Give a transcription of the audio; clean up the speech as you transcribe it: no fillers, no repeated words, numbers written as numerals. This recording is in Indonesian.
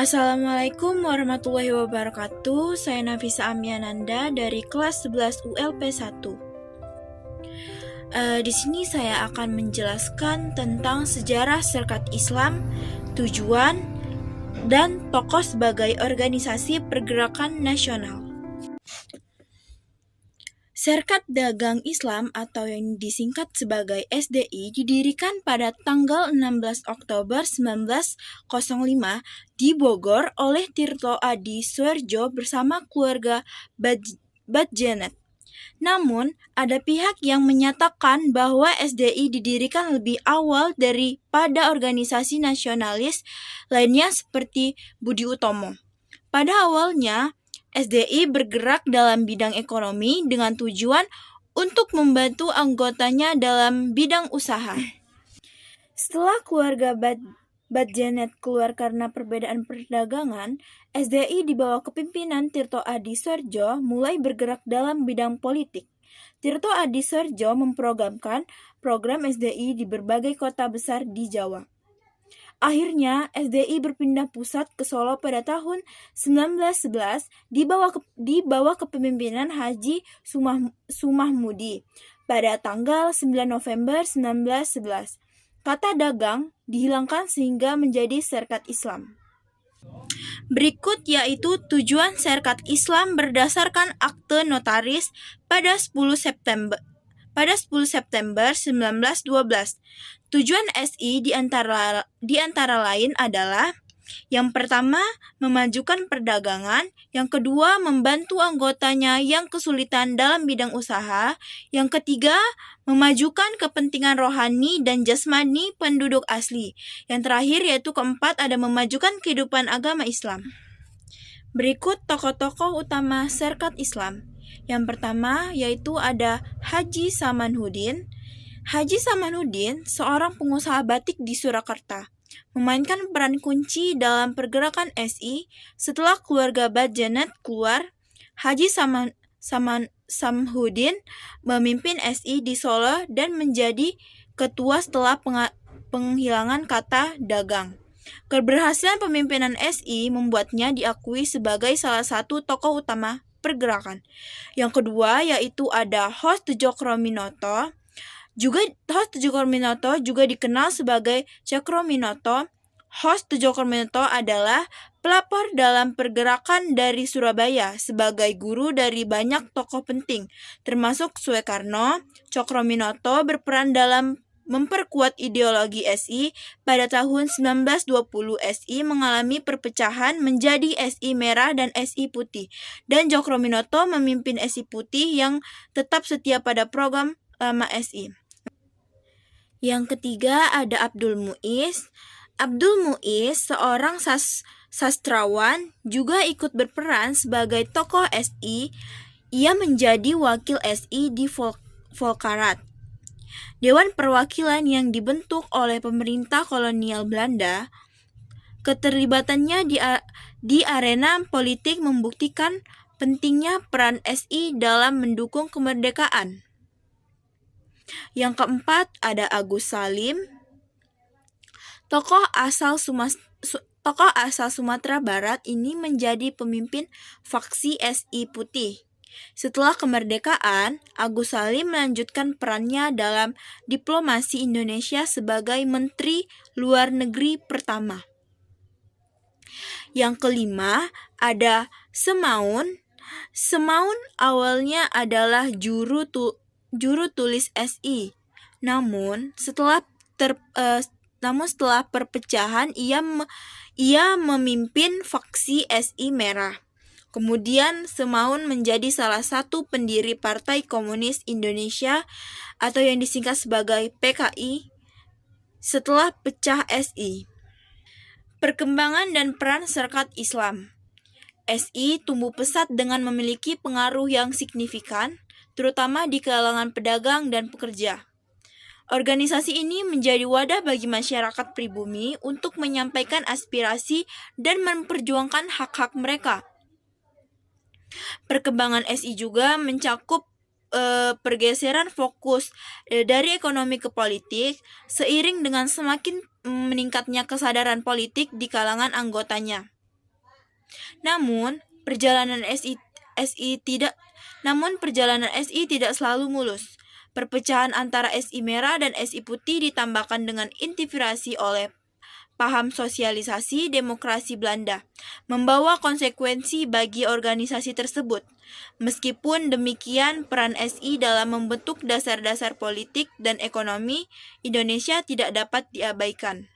Assalamualaikum warahmatullahi wabarakatuh. Saya Nafisa Amiananda dari kelas 11 ULP 1. Di sini saya akan menjelaskan tentang sejarah Serikat Islam, tujuan, dan tokoh sebagai organisasi pergerakan nasional. Serikat Dagang Islam atau yang disingkat sebagai SDI didirikan pada tanggal 16 Oktober 1905 di Bogor oleh Tirto Adi Suerjo bersama keluarga Badjanet. Namun, ada pihak yang menyatakan bahwa SDI didirikan lebih awal daripada organisasi nasionalis lainnya seperti Budi Utomo. Pada awalnya, SDI bergerak dalam bidang ekonomi dengan tujuan untuk membantu anggotanya dalam bidang usaha. Setelah keluarga Badjanet keluar karena perbedaan perdagangan, SDI di bawah kepemimpinan Tirto Adi Suerjo mulai bergerak dalam bidang politik. Tirto Adi Suerjo memprogramkan program SDI di berbagai kota besar di Jawa. Akhirnya, SDI berpindah pusat ke Solo pada tahun 1911 di bawah kepemimpinan Haji Sumahmudi pada tanggal 9 November 1911. Kata dagang dihilangkan sehingga menjadi Serikat Islam. Berikut yaitu tujuan Serikat Islam berdasarkan akte notaris pada 10 September 1912. Tujuan SI di antara lain adalah: yang pertama, memajukan perdagangan; yang kedua, membantu anggotanya yang kesulitan dalam bidang usaha; yang ketiga, memajukan kepentingan rohani dan jasmani penduduk asli; yang terakhir yaitu keempat, ada memajukan kehidupan agama Islam. Berikut tokoh-tokoh utama Serikat Islam. Yang pertama yaitu ada Haji Samanhudin. Haji Samanhudin, seorang pengusaha batik di Surakarta, memainkan peran kunci dalam pergerakan SI. Setelah keluarga Badjanet keluar, Haji Samhudin memimpin SI di Solo dan menjadi ketua setelah penghilangan kata dagang. Keberhasilan pemimpinan SI membuatnya diakui sebagai salah satu tokoh utama pergerakan. Yang kedua yaitu ada Hos Tjokroaminoto. Hos Tjokroaminoto juga dikenal sebagai Cokroaminoto. Hos Tjokroaminoto adalah pelopor dalam pergerakan dari Surabaya sebagai guru dari banyak tokoh penting, termasuk Soekarno. Cokroaminoto berperan dalam memperkuat ideologi SI. Pada tahun 1920, SI mengalami perpecahan menjadi SI Merah dan SI Putih, dan Cokroaminoto memimpin SI Putih yang tetap setia pada program lama SI. Yang ketiga ada Abdul Muiz. Abdul Muiz, seorang sastrawan, juga ikut berperan sebagai tokoh SI. Ia menjadi wakil SI di Volkarat, Dewan Perwakilan yang dibentuk oleh pemerintah kolonial Belanda. Keterlibatannya di arena politik membuktikan pentingnya peran SI dalam mendukung kemerdekaan. Yang keempat ada Agus Salim. Tokoh asal Sumatera Barat ini menjadi pemimpin faksi SI Putih. Setelah kemerdekaan, Agus Salim melanjutkan perannya dalam diplomasi Indonesia sebagai Menteri Luar Negeri pertama. Yang kelima ada Semaun. Semaun awalnya adalah juru tulis SI. Namun setelah perpecahan ia memimpin faksi SI Merah. Kemudian Semaun menjadi salah satu pendiri Partai Komunis Indonesia atau yang disingkat sebagai PKI setelah pecah SI. Perkembangan dan peran Serikat Islam. SI tumbuh pesat dengan memiliki pengaruh yang signifikan, terutama di kalangan pedagang dan pekerja. Organisasi ini menjadi wadah bagi masyarakat pribumi untuk menyampaikan aspirasi dan memperjuangkan hak-hak mereka. Perkembangan SI juga mencakup pergeseran fokus dari ekonomi ke politik seiring dengan semakin meningkatnya kesadaran politik di kalangan anggotanya. Namun, perjalanan SI tidak selalu mulus. Perpecahan antara SI merah dan SI putih ditambahkan dengan inspirasi oleh paham sosialisasi demokrasi Belanda, membawa konsekuensi bagi organisasi tersebut. Meskipun demikian, peran SI dalam membentuk dasar-dasar politik dan ekonomi Indonesia tidak dapat diabaikan.